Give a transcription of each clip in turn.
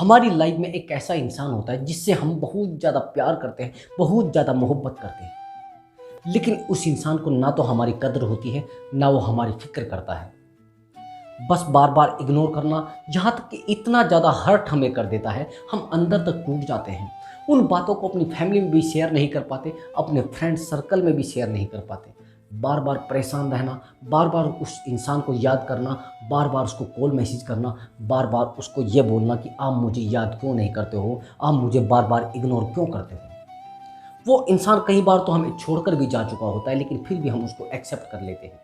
हमारी लाइफ में एक ऐसा इंसान होता है जिससे हम बहुत ज़्यादा प्यार करते हैं, बहुत ज़्यादा मोहब्बत करते हैं, लेकिन उस इंसान को ना तो हमारी कदर होती है, ना वो हमारी फिक्र करता है। बस बार बार इग्नोर करना, यहाँ तक कि इतना ज़्यादा हर्ट हमें कर देता है, हम अंदर तक टूट जाते हैं। उन बातों को अपनी फैमिली में भी शेयर नहीं कर पाते, अपने फ्रेंड सर्कल में भी शेयर नहीं कर पाते। बार बार परेशान रहना, बार बार उस इंसान को याद करना, बार बार उसको कॉल मैसेज करना, बार बार उसको ये बोलना कि आप मुझे याद क्यों नहीं करते हो, आप मुझे बार बार इग्नोर क्यों करते हो। वो इंसान कई बार तो हमें छोड़कर भी जा चुका होता है, लेकिन फिर भी हम उसको एक्सेप्ट कर लेते हैं।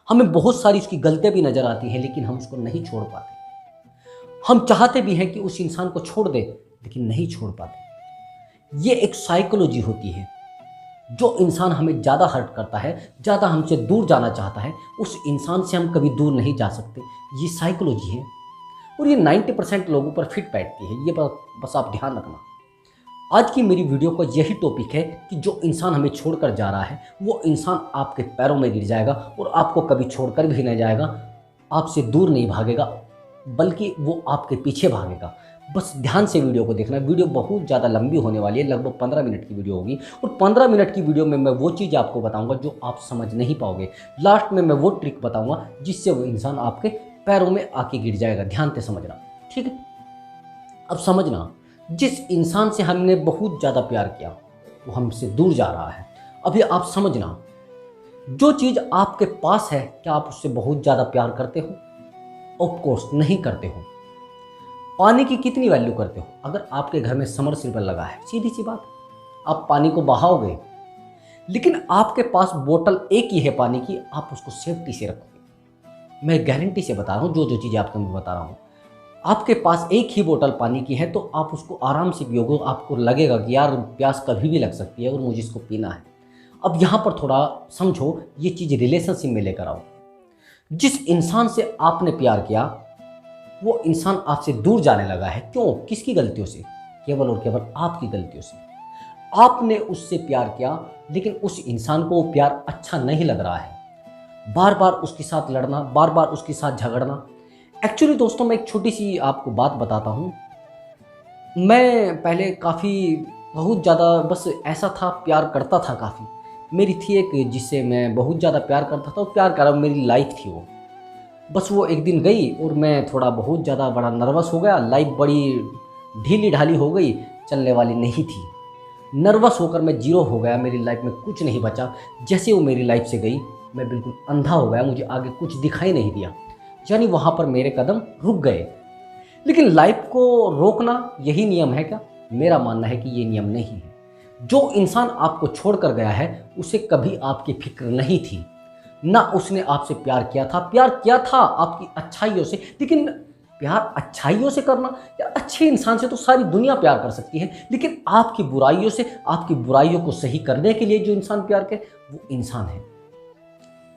हमें बहुत सारी उसकी गलतियां भी नज़र आती हैं, लेकिन हम उसको नहीं छोड़ पाते। हम चाहते भी हैं कि उस इंसान को छोड़ दे, लेकिन नहीं छोड़ पाते। ये एक साइकोलॉजी होती है। जो इंसान हमें ज़्यादा हर्ट करता है, ज़्यादा हमसे दूर जाना चाहता है, उस इंसान से हम कभी दूर नहीं जा सकते। ये साइकोलॉजी है और ये 90% लोगों पर फिट बैठती है। ये बस आप ध्यान रखना। आज की मेरी वीडियो का यही टॉपिक है कि जो इंसान हमें छोड़कर जा रहा है, वो इंसान आपके पैरों में गिर जाएगा और आपको कभी छोड़कर भी नहीं जाएगा, आपसे दूर नहीं भागेगा, बल्कि वो आपके पीछे भागेगा। बस ध्यान से वीडियो को देखना। वीडियो बहुत ज़्यादा लंबी होने वाली है, लगभग 15 मिनट की वीडियो होगी और 15 मिनट की वीडियो में मैं वो चीज़ आपको बताऊंगा जो आप समझ नहीं पाओगे। लास्ट में मैं वो ट्रिक बताऊंगा जिससे वो इंसान आपके पैरों में आके गिर जाएगा। ध्यान से समझना, ठीक है। अब समझना, जिस इंसान से हमने बहुत ज़्यादा प्यार किया वो हमसे दूर जा रहा है। अभी आप समझना, जो चीज़ आपके पास है, क्या आप उससे बहुत ज़्यादा प्यार करते हो? ऑफ कोर्स नहीं करते हो। पानी की कितनी वैल्यू करते हो? अगर आपके घर में समरसीबल लगा है, सीधी सी बात, आप पानी को बहाओगे, लेकिन आपके पास बोतल एक ही है पानी की, आप उसको सेफ्टी से रखोगे। मैं गारंटी से बता रहा हूँ, जो जो चीज़ें आपको मैं बता रहा हूँ। आपके पास एक ही बोतल पानी की है तो आप उसको आराम से पियोगे। आपको लगेगा कि यार प्यास कभी भी लग सकती है और मुझे इसको पीना है। अब यहाँ पर थोड़ा समझो, ये चीज़ रिलेशनशिप में लेकर आओ। जिस इंसान से आपने प्यार किया, वो इंसान आपसे दूर जाने लगा है। क्यों? किसकी गलतियों से? केवल और केवल आपकी गलतियों से। आपने उससे प्यार किया, लेकिन उस इंसान को वो प्यार अच्छा नहीं लग रहा है। बार बार उसके साथ लड़ना, बार बार उसके साथ झगड़ना। एक्चुअली दोस्तों, मैं एक छोटी सी आपको बात बताता हूँ। मैं पहले बहुत ज़्यादा बस ऐसा था, प्यार करता था काफ़ी। मेरी थी एक जिससे मैं बहुत ज़्यादा प्यार करता था, और प्यार करा, मेरी लाइफ थी वो। बस वो एक दिन गई और मैं थोड़ा बहुत ज़्यादा बड़ा नर्वस हो गया। लाइफ बड़ी ढीली ढाली हो गई, चलने वाली नहीं थी। नर्वस होकर मैं जीरो हो गया, मेरी लाइफ में कुछ नहीं बचा। जैसे वो मेरी लाइफ से गई, मैं बिल्कुल अंधा हो गया, मुझे आगे कुछ दिखाई नहीं दिया। यानी वहाँ पर मेरे कदम रुक गए। लेकिन लाइफ को रोकना यही नियम है क्या? मेरा मानना है कि ये नियम नहीं है। जो इंसान आपको छोड़कर गया है, उसे कभी आपकी फिक्र नहीं थी, ना उसने आपसे प्यार किया था। प्यार किया था आपकी अच्छाइयों से, लेकिन प्यार अच्छाइयों से करना, या अच्छे इंसान से तो सारी दुनिया प्यार कर सकती है, लेकिन आपकी बुराइयों से, आपकी बुराइयों को सही करने के लिए जो इंसान प्यार करे, वो इंसान है।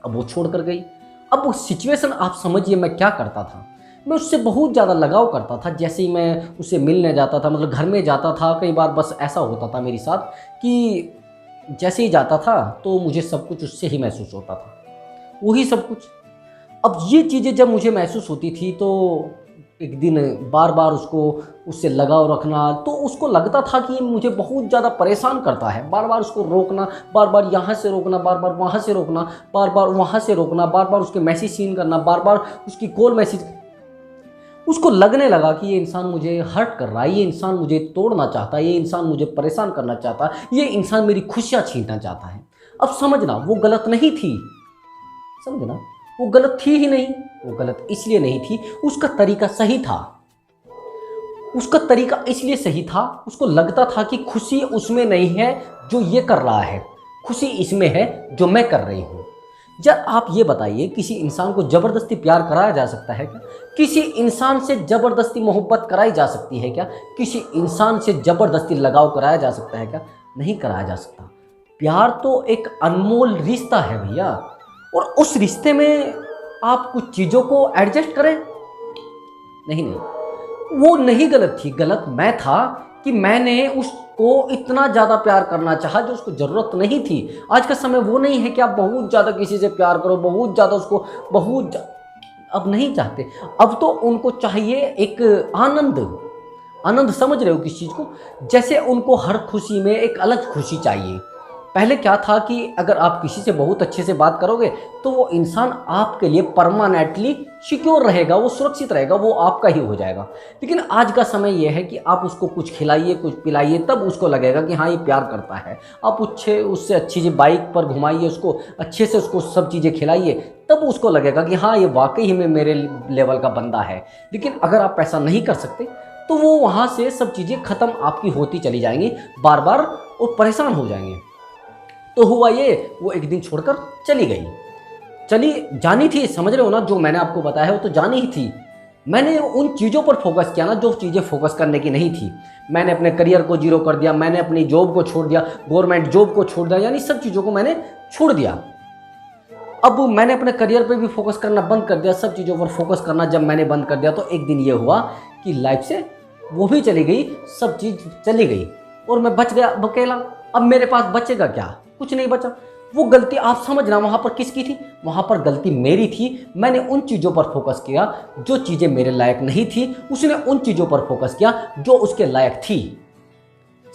अब वो छोड़ कर गई। अब वो सिचुएशन आप समझिए, मैं क्या करता था। मैं उससे बहुत ज़्यादा लगाव करता था। जैसे ही मैं उससे मिलने जाता था, मतलब घर में जाता था, कई बार बस ऐसा होता था मेरे साथ कि जैसे ही जाता था तो मुझे सब कुछ उससे ही महसूस होता था, वही सब कुछ। अब ये चीज़ें जब मुझे महसूस होती थी, तो एक दिन बार बार उससे लगाव रखना, तो उसको लगता था कि ये मुझे बहुत ज़्यादा परेशान करता है। बार बार उसको रोकना, बार बार यहाँ से रोकना, बार बार वहाँ से रोकना, बार बार वहाँ से रोकना, बार बार उसके मैसेज सीन करना, बार बार उसकी कॉल मैसेज। उसको लगने लगा कि ये इंसान मुझे हर्ट कर रहा है, ये इंसान मुझे तोड़ना चाहता है, ये इंसान मुझे परेशान करना चाहता है, ये इंसान मेरी खुशियाँ छीनना चाहता है। अब समझना, वो गलत नहीं थी। समझना, वो गलत थी ही नहीं। वो गलत इसलिए नहीं थी, उसका तरीका सही था। उसका तरीका इसलिए सही था, उसको लगता था कि खुशी उसमें नहीं है जो ये कर रहा है, खुशी इसमें है जो मैं कर रही हूँ। जब आप ये बताइए, किसी इंसान को ज़बरदस्ती प्यार कराया जा सकता है क्या? किसी इंसान से ज़बरदस्ती मोहब्बत कराई जा सकती है क्या? किसी इंसान से ज़बरदस्ती लगाव कराया जा सकता है क्या? नहीं कराया जा सकता। प्यार तो एक अनमोल रिश्ता है भैया, और उस रिश्ते में आप कुछ चीज़ों को एडजस्ट करें। नहीं, वो नहीं गलत थी, गलत मैं था कि मैंने उसको इतना ज़्यादा प्यार करना चाहा जो उसको ज़रूरत नहीं थी। आज का समय वो नहीं है कि आप बहुत ज़्यादा किसी से प्यार करो, बहुत ज़्यादा उसको अब नहीं चाहते। अब तो उनको चाहिए एक आनंद, आनंद समझ रहे हो किस चीज़ को? जैसे उनको हर खुशी में एक अलग खुशी चाहिए। पहले क्या था कि अगर आप किसी से बहुत अच्छे से बात करोगे तो वो इंसान आपके लिए परमानेंटली सिक्योर रहेगा, वो सुरक्षित रहेगा, वो आपका ही हो जाएगा। लेकिन आज का समय ये है कि आप उसको कुछ खिलाइए, कुछ पिलाइए, तब उसको लगेगा कि हाँ ये प्यार करता है। आप उससे अच्छी सी बाइक पर घुमाइए, उसको अच्छे से उसको सब चीज़ें खिलाइए, तब उसको लगेगा कि हाँ ये वाकई में मेरे लेवल का बंदा है। लेकिन अगर आप ऐसा नहीं कर सकते तो वो वहाँ से सब चीज़ें ख़त्म आपकी होती चली जाएंगी बार बार, और परेशान हो जाएंगे। तो हुआ ये, वो एक दिन छोड़कर चली गई। चली जानी थी, समझ रहे हो ना, जो मैंने आपको बताया वो तो जानी ही थी। मैंने उन चीज़ों पर फोकस किया ना जो चीज़ें फोकस करने की नहीं थी। मैंने अपने करियर को जीरो कर दिया, मैंने अपनी जॉब को छोड़ दिया, गवर्नमेंट जॉब को छोड़ दिया, यानी सब चीज़ों को मैंने छोड़ दिया। अब मैंने अपने करियर पे भी फोकस करना बंद कर दिया, सब चीज़ों पर फोकस करना जब मैंने बंद कर दिया तो एक दिन ये हुआ कि लाइफ से वो भी चली गई, सब चीज़ चली गई और मैं बच गया अकेला। अब मेरे पास बचेगा क्या? कुछ नहीं बचा। वो गलती आप समझना वहाँ पर किसकी थी? वहाँ पर गलती मेरी थी। मैंने उन चीज़ों पर फोकस किया जो चीज़ें मेरे लायक नहीं थी, उसने उन चीज़ों पर फोकस किया जो उसके लायक थी।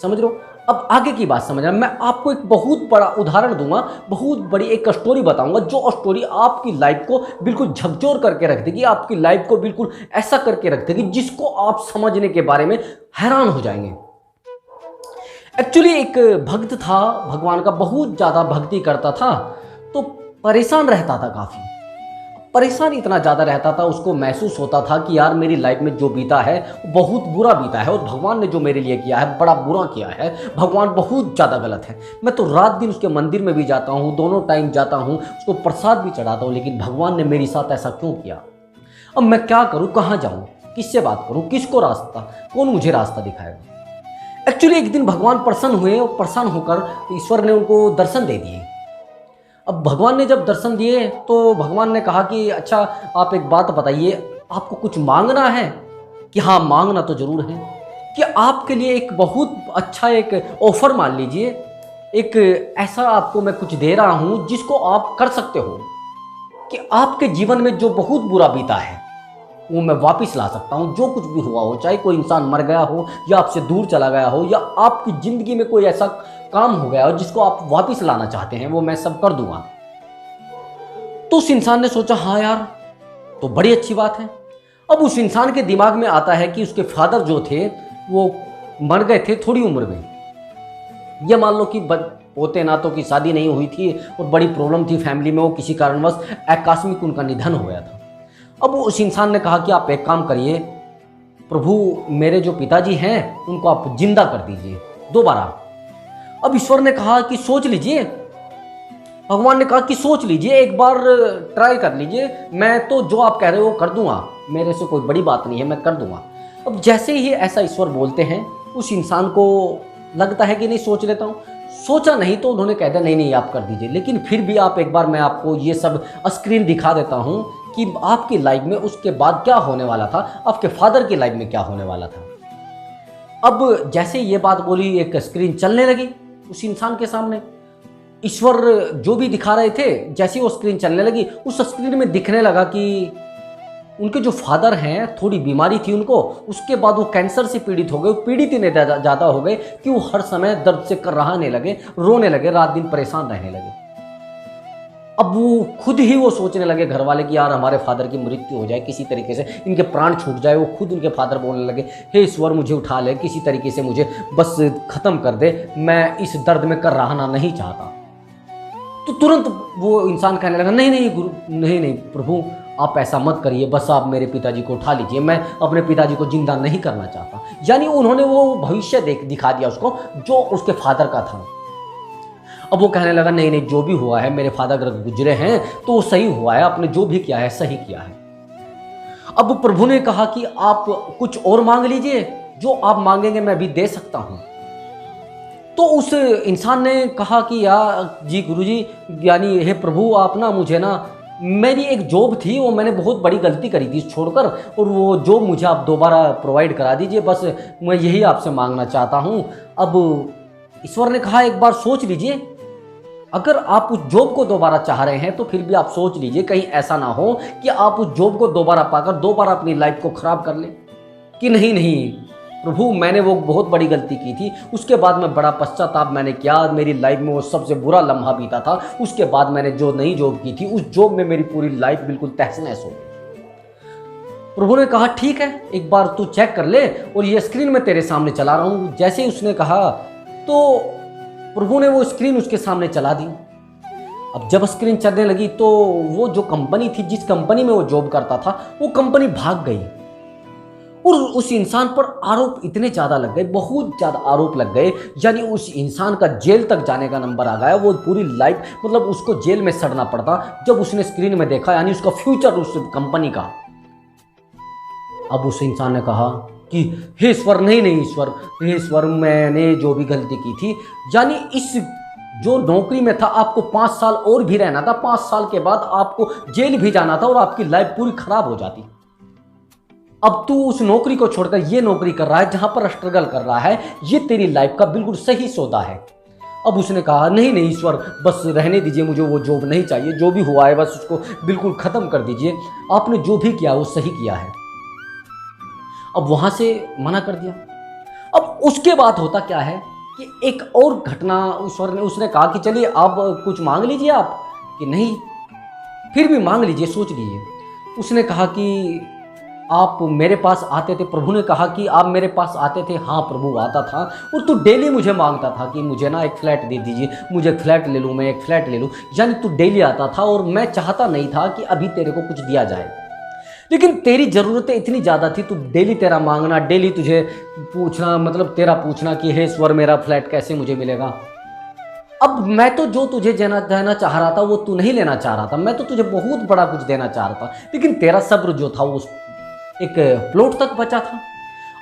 समझ लो। अब आगे की बात समझना, मैं आपको एक बहुत बड़ा उदाहरण दूंगा, बहुत बड़ी एक स्टोरी बताऊंगा, जो स्टोरी आपकी लाइफ को बिल्कुल झकझोर करके रख देगी, आपकी लाइफ को बिल्कुल ऐसा करके रख देगी जिसको आप समझने के बारे में हैरान हो जाएंगे। एक्चुअली एक भक्त था भगवान का, बहुत ज़्यादा भक्ति करता था, तो परेशान रहता था, काफ़ी परेशान इतना ज़्यादा रहता था। उसको महसूस होता था कि यार मेरी लाइफ में जो बीता है वो बहुत बुरा बीता है, और भगवान ने जो मेरे लिए किया है बड़ा बुरा किया है, भगवान बहुत ज़्यादा गलत है। मैं तो रात दिन उसके मंदिर में भी जाता हूँ, दोनों टाइम जाता हूँ, उसको प्रसाद भी चढ़ाता हूँ, लेकिन भगवान ने मेरे साथ ऐसा क्यों किया? अब मैं क्या करूँ, कहाँ जाऊँ, किससे बात करूँ, किसको रास्ता, कौन मुझे रास्ता दिखाएगा? एक्चुअली एक दिन भगवान प्रसन्न हुए, और प्रसन्न होकर ईश्वर ने उनको दर्शन दे दिए। अब भगवान ने जब दर्शन दिए तो भगवान ने कहा कि अच्छा आप एक बात बताइए, आपको कुछ मांगना है? कि हाँ मांगना तो जरूर है। कि आपके लिए एक बहुत अच्छा एक ऑफर मान लीजिए, एक ऐसा आपको मैं कुछ दे रहा हूँ जिसको आप कर सकते हो कि आपके जीवन में जो बहुत बुरा बीता है वो मैं वापस ला सकता हूँ। जो कुछ भी हुआ हो, चाहे कोई इंसान मर गया हो या आपसे दूर चला गया हो, या आपकी ज़िंदगी में कोई ऐसा काम हो गया हो जिसको आप वापस लाना चाहते हैं, वो मैं सब कर दूंगा। तो उस इंसान ने सोचा हाँ यार तो बड़ी अच्छी बात है। अब उस इंसान के दिमाग में आता है कि उसके फादर जो थे वो मर गए थे थोड़ी उम्र में। ये मान लो कि पोते नातों की शादी नहीं हुई थी और बड़ी प्रॉब्लम थी फैमिली में, वो किसी कारणवश आकस्मिक उनका निधन हो गया था। अब उस इंसान ने कहा कि आप एक काम करिए, प्रभु मेरे जो पिताजी हैं उनको आप जिंदा कर दीजिए दोबारा। अब ईश्वर ने कहा कि सोच लीजिए, भगवान ने कहा कि सोच लीजिए, एक बार ट्राई कर लीजिए, मैं तो जो आप कह रहे हो वो कर दूंगा, मेरे से कोई बड़ी बात नहीं है, मैं कर दूंगा। अब जैसे ही ऐसा ईश्वर बोलते हैं उस इंसान को लगता है कि नहीं सोच लेता हूँ। सोचा नहीं तो उन्होंने कह दिया नहीं नहीं आप कर दीजिए, लेकिन फिर भी आप एक बार मैं आपको ये सब स्क्रीन दिखा देता हूँ कि आपकी लाइफ में उसके बाद क्या होने वाला था, आपके फादर की लाइफ में क्या होने वाला था। अब जैसे ये बात बोली, एक स्क्रीन चलने लगी उस इंसान के सामने। ईश्वर जो भी दिखा रहे थे, जैसे वो स्क्रीन चलने लगी उस स्क्रीन में दिखने लगा कि उनके जो फादर हैं थोड़ी बीमारी थी उनको, उसके बाद वो कैंसर से पीड़ित हो गए, पीड़ित इतने ज़्यादा हो गए कि वो हर समय दर्द से कराहने लगे, रोने लगे, रात दिन परेशान रहने लगे। अब वो खुद ही वो सोचने लगे घर वाले कि यार हमारे फादर की मृत्यु हो जाए किसी तरीके से, इनके प्राण छूट जाए। वो खुद उनके फादर बोलने लगे हे ईश्वर मुझे उठा ले, किसी तरीके से मुझे बस ख़त्म कर दे, मैं इस दर्द में कर रहना नहीं चाहता। तो तुरंत वो इंसान कहने लगा नहीं नहीं गुरु, नहीं नहीं प्रभु आप ऐसा मत करिए, बस आप मेरे पिताजी को उठा लीजिए, मैं अपने पिताजी को जिंदा नहीं करना चाहता। यानी उन्होंने वो भविष्य दिखा दिया उसको जो उसके फादर का था। अब वो कहने लगा नहीं नहीं जो भी हुआ है, मेरे फादर अगर गुजरे हैं तो वो सही हुआ है, आपने जो भी किया है सही किया है। अब प्रभु ने कहा कि आप कुछ और मांग लीजिए, जो आप मांगेंगे मैं भी दे सकता हूं। तो उस इंसान ने कहा कि यार जी गुरुजी, यानी हे प्रभु आप ना मुझे ना, मेरी एक जॉब थी वो मैंने बहुत बड़ी गलती करी थी छोड़कर, और वो जॉब मुझे आप दोबारा प्रोवाइड करा दीजिए, बस मैं यही आपसे मांगना चाहता हूँ। अब ईश्वर ने कहा एक बार सोच लीजिए, अगर आप उस जॉब को दोबारा चाह रहे हैं तो फिर भी आप सोच लीजिए, कहीं ऐसा ना हो कि आप उस जॉब को दोबारा पाकर दोबारा अपनी लाइफ को खराब कर लें। कि नहीं नहीं प्रभु मैंने वो बहुत बड़ी गलती की थी, उसके बाद मैं बड़ा पश्चाताप मैंने किया, मेरी लाइफ में वो सबसे बुरा लम्हा बीता था, उसके बाद मैंने जो नई जॉब की थी उस जॉब में मेरी पूरी लाइफ बिल्कुल तहस नहस हो गई। प्रभु ने कहा ठीक है, एक बार तू चेक कर ले और ये स्क्रीन मैं तेरे सामने चला रहा हूँ। जैसे ही उसने कहा तो प्रभु ने वो स्क्रीन उसके सामने चला दी। अब जब स्क्रीन चलने लगी तो वो जो कंपनी थी, जिस कंपनी में वो जॉब करता था, वो कंपनी भाग गई और उस इंसान पर आरोप इतने ज़्यादा लग गए, बहुत ज़्यादा आरोप लग गए, यानी उस इंसान का जेल तक जाने का नंबर आ गया। वो पूरी लाइफ मतलब उसको जेल में सड़ना पड़ता जब उसने स्क्रीन में देखा, यानी उसका फ्यूचर उस कंपनी का। अब उस इंसान ने कहा कि हे ईश्वर, नहीं ईश्वर, हे ईश्वर, मैंने जो भी गलती की थी, यानी इस जो नौकरी में था आपको 5 साल और भी रहना था, 5 साल के बाद आपको जेल भी जाना था और आपकी लाइफ पूरी खराब हो जाती। अब तू उस नौकरी को छोड़कर ये नौकरी कर रहा है जहां पर स्ट्रगल कर रहा है, ये तेरी लाइफ का बिल्कुल सही सौदा है। अब उसने कहा नहीं ईश्वर, बस रहने दीजिए, मुझे वो जॉब नहीं चाहिए, जो भी हुआ है बस उसको बिल्कुल ख़त्म कर दीजिए, आपने जो भी किया वो सही किया है। अब वहां से मना कर दिया। अब उसके बाद होता क्या है कि एक और घटना ईश्वर ने, उसने कहा कि चलिए अब कुछ मांग लीजिए आप, कि नहीं फिर भी मांग लीजिए, सोच लीजिए। उसने कहा कि आप मेरे पास आते थे, प्रभु ने कहा कि आप मेरे पास आते थे। हाँ प्रभु आता था, और तू डेली मुझे मांगता था कि मुझे ना एक फ्लैट दे दीजिए, मुझे एक फ्लैट ले लूँ, मैं एक फ्लैट ले लूँ, यानी तू डेली आता था और मैं चाहता नहीं था कि अभी तेरे को कुछ दिया जाए, लेकिन तेरी ज़रूरतें इतनी ज़्यादा थी, तू डेली तेरा मांगना, डेली तुझे पूछना, मतलब तेरा पूछना कि हे ईश्वर मेरा फ्लैट कैसे मुझे मिलेगा। अब मैं तो जो तुझे देना चाह रहा था वो तू नहीं लेना चाह रहा था, मैं तो तुझे बहुत बड़ा कुछ देना चाह रहा था, लेकिन तेरा सब्र जो था वो एक प्लॉट तक बचा था।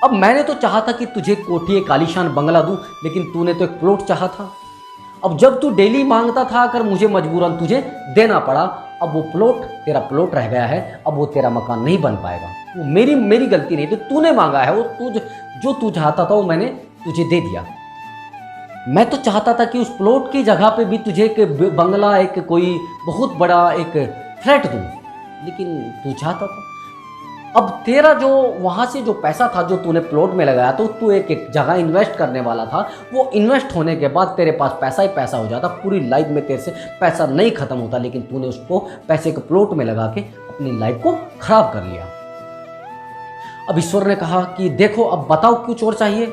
अब मैंने तो चाहा था कि तुझे कोठी एक आलीशान बंगला दूं, लेकिन तूने तो एक प्लॉट चाहा था। अब जब तू डेली मांगता था, अगर मुझे मजबूरन तुझे देना पड़ा, अब वो प्लॉट तेरा प्लॉट रह गया है, अब वो तेरा मकान नहीं बन पाएगा। वो मेरी गलती नहीं थी, तूने मांगा है, वो जो तू चाहता था वो मैंने तुझे दे दिया। मैं तो चाहता था कि उस प्लॉट की जगह पे भी तुझे एक बंगला, एक कोई बहुत बड़ा एक फ्लैट दूं, लेकिन तू चाहता था। अब तेरा जो वहाँ से जो पैसा था जो तूने प्लॉट में लगाया, तो तू एक जगह इन्वेस्ट करने वाला था, वो इन्वेस्ट होने के बाद तेरे पास पैसा ही पैसा हो जाता, पूरी लाइफ में तेरे से पैसा नहीं खत्म होता, लेकिन तूने उसको पैसे के प्लॉट में लगा के अपनी लाइफ को खराब कर लिया। अब ईश्वर ने कहा कि देखो अब बताओ कुछ और चाहिए,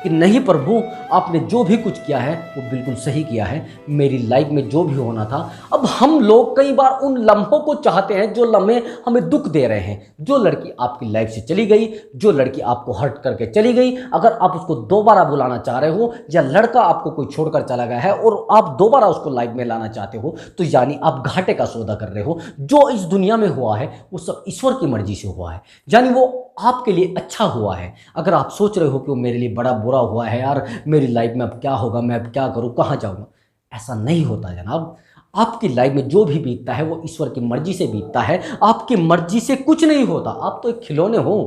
कि नहीं प्रभु, आपने जो भी कुछ किया है वो बिल्कुल सही किया है, मेरी लाइफ में जो भी होना था। अब हम लोग कई बार उन लम्हों को चाहते हैं जो लम्हे हमें दुख दे रहे हैं। जो लड़की आपकी लाइफ से चली गई, जो लड़की आपको हर्ट करके चली गई, अगर आप उसको दोबारा बुलाना चाह रहे हो, या लड़का आपको कोई छोड़कर चला गया है और आप दोबारा उसको लाइफ में लाना चाहते हो, तो यानी आप घाटे का सौदा कर रहे हो। जो इस दुनिया में हुआ है वो सब ईश्वर की मर्जी से हुआ है, यानी वो आपके लिए अच्छा हुआ है। अगर आप सोच रहे हो कि वो मेरे लिए बड़ा बुरा हुआ है, यार मेरी लाइफ में अब क्या होगा, मैं अब क्या करूं, कहाँ जाऊंगा, ऐसा नहीं होता जनाब। आपकी लाइफ में जो भी बीतता है वो ईश्वर की मर्जी से बीतता है, आपकी मर्जी से कुछ नहीं होता। आप तो एक खिलौने हो,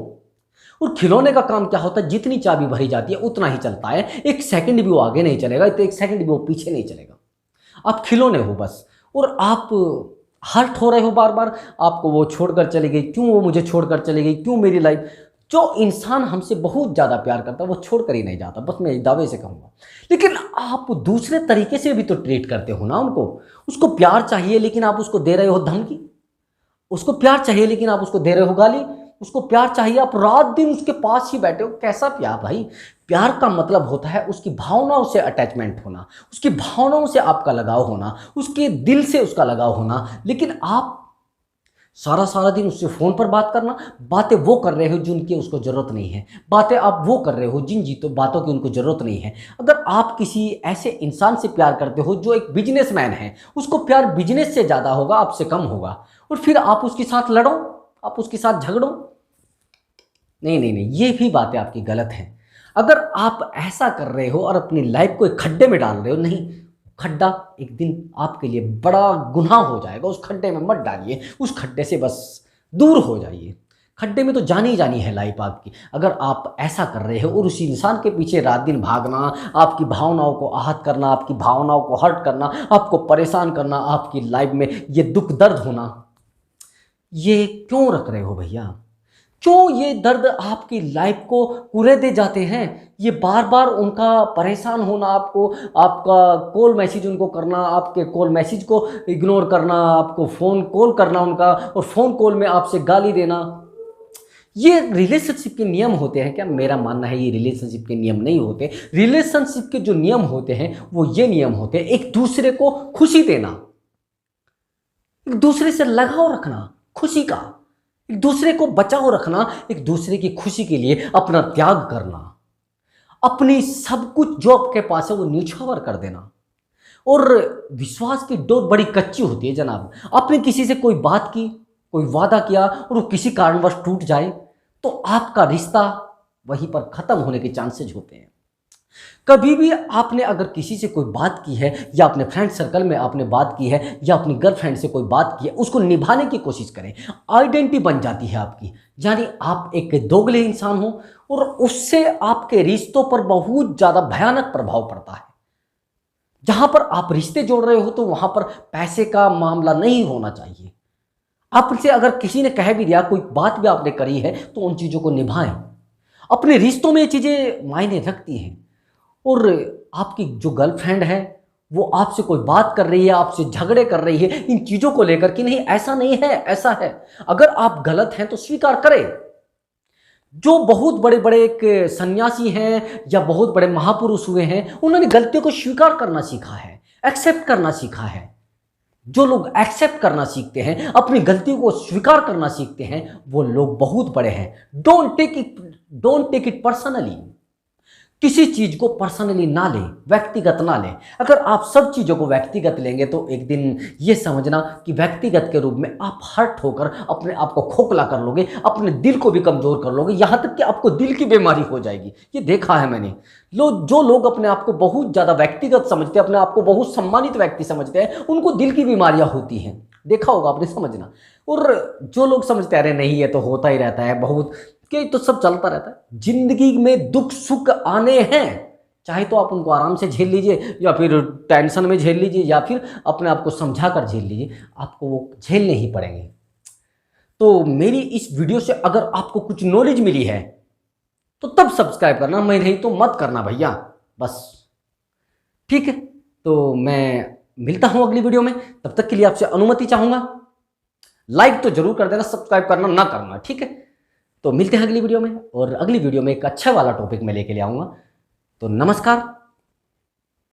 और खिलौने का काम क्या होता है, जितनी चाबी भरी जाती है उतना ही चलता है, एक सेकंड भी वो आगे नहीं चलेगा, तो एक सेकंड भी वो पीछे नहीं चलेगा। आप खिलौने हो बस, और आप हर्ट हो रहे हो बार बार, आपको वो छोड़कर चली गई, क्यों वो मुझे छोड़कर चली गई, क्यों मेरी लाइफ। जो इंसान हमसे बहुत ज़्यादा प्यार करता है वो छोड़कर ही नहीं जाता, बस मैं इस दावे से कहूँगा। लेकिन आप दूसरे तरीके से भी तो ट्रीट करते हो ना उनको। उसको प्यार चाहिए लेकिन आप उसको दे रहे हो धमकी, उसको प्यार चाहिए लेकिन आप उसको दे रहे हो गाली, उसको प्यार चाहिए आप रात दिन उसके पास ही बैठे हो। कैसा प्यार भाई? प्यार का मतलब होता है उसकी भावनाओं से अटैचमेंट होना, उसकी भावनाओं से आपका लगाव होना, उसके दिल से उसका लगाव होना। लेकिन आप सारा दिन उससे फ़ोन पर बात करना, बातें वो कर रहे हो जिनकी उसको ज़रूरत नहीं है, बातें आप वो कर रहे हो जिन बातों की उनको ज़रूरत नहीं है। अगर आप किसी ऐसे इंसान से प्यार करते हो जो एक बिजनेसमैन है, उसको प्यार बिजनेस से ज़्यादा होगा, आपसे कम होगा, और फिर आप उसके साथ लड़ो, आप उसके साथ झगड़ो, नहीं, ये भी बातें आपकी गलत हैं। अगर आप ऐसा कर रहे हो और अपनी लाइफ को एक खड्डे में डाल रहे हो, नहीं, खड्डा एक दिन आपके लिए बड़ा गुनाह हो जाएगा। उस खड्डे में मत डालिए, उस खड्डे से बस दूर हो जाइए। खड्डे में तो जानी जानी है लाइफ आपकी। अगर आप ऐसा कर रहे हो और उस इंसान के पीछे रात दिन भागना, आपकी भावनाओं को आहत करना, आपकी भावनाओं को हर्ट करना, आपको परेशान करना, आपकी लाइफ में ये दुख दर्द होना, ये क्यों रख रहे हो भैया? क्यों ये दर्द आपकी लाइफ को कुरेदे जाते हैं? ये बार बार उनका परेशान होना, आपको आपका कॉल मैसेज उनको करना, आपके कॉल मैसेज को इग्नोर करना, आपको फ़ोन कॉल करना उनका, और फ़ोन कॉल में आपसे गाली देना, ये रिलेशनशिप के नियम होते हैं क्या? मेरा मानना है ये रिलेशनशिप के नियम नहीं होते। रिलेशनशिप के जो नियम होते हैं वो ये नियम होते हैं, एक दूसरे को खुशी देना, एक दूसरे से लगाव रखना खुशी का, एक दूसरे को बचाव रखना, एक दूसरे की खुशी के लिए अपना त्याग करना, अपनी सब कुछ जो आपके पास है वो न्यौछावर कर देना। और विश्वास की डोर बड़ी कच्ची होती है जनाब। आपने किसी से कोई बात की, कोई वादा किया और वो किसी कारणवश टूट जाए तो आपका रिश्ता वहीं पर खत्म होने के चांसेस होते हैं। कभी भी आपने अगर किसी से कोई बात की है, या अपने फ्रेंड सर्कल में आपने बात की है, या अपनी गर्लफ्रेंड से कोई बात की है, उसको निभाने की कोशिश करें। आइडेंटिटी बन जाती है आपकी, यानी आप एक दोगले इंसान हो और उससे आपके रिश्तों पर बहुत ज़्यादा भयानक प्रभाव पड़ता है। जहां पर आप रिश्ते जोड़ रहे हो तो वहां पर पैसे का मामला नहीं होना चाहिए। आपसे अगर किसी ने कह भी दिया, कोई बात भी आपने करी है, तो उन चीज़ों को निभाएं। अपने रिश्तों में ये चीज़ें मायने रखती हैं। और आपकी जो गर्लफ्रेंड है वो आपसे कोई बात कर रही है, आपसे झगड़े कर रही है इन चीज़ों को लेकर कि नहीं ऐसा नहीं है, ऐसा है, अगर आप गलत हैं तो स्वीकार करें। जो बहुत बड़े बड़े एक सन्यासी हैं या बहुत बड़े महापुरुष हुए हैं, उन्होंने गलतियों को स्वीकार करना सीखा है, एक्सेप्ट करना सीखा है। जो लोग एक्सेप्ट करना सीखते हैं, अपनी गलतियों को स्वीकार करना सीखते हैं, वो लोग बहुत बड़े हैं। Don't take it personally. किसी चीज को पर्सनली ना लें, व्यक्तिगत ना लें। अगर आप सब चीजों को व्यक्तिगत लेंगे तो एक दिन ये समझना कि व्यक्तिगत के रूप में आप हर्ट होकर अपने आप को खोखला कर लोगे, अपने दिल को भी कमजोर कर लोगे, यहां तक कि आपको दिल की बीमारी हो जाएगी। ये देखा है मैंने। जो लोग अपने आप को बहुत ज्यादा व्यक्तिगत समझते हैं, अपने आप को बहुत सम्मानित व्यक्ति समझते हैं, उनको दिल की बीमारियां होती हैं। देखा होगा आपने, समझना। और जो लोग समझते हैं अरे नहीं ये तो होता ही रहता है, बहुत कि तो सब चलता रहता है। जिंदगी में दुख सुख आने हैं, चाहे तो आप उनको आराम से झेल लीजिए, या फिर टेंशन में झेल लीजिए, या फिर अपने आप को समझा कर झेल लीजिए, आपको वो झेलने ही पड़ेंगे। तो मेरी इस वीडियो से अगर आपको कुछ नॉलेज मिली है तो तब सब्सक्राइब करना, मैं नहीं तो मत करना भैया, बस। ठीक है, तो मैं मिलता हूं अगली वीडियो में। तब तक के लिए आपसे अनुमति चाहूंगा, लाइक तो जरूर कर देना, सब्सक्राइब करना ना करना, ठीक है। तो मिलते हैं अगली वीडियो में, और अगली वीडियो में एक अच्छा वाला टॉपिक मैं लेके ले आऊँगा। तो नमस्कार।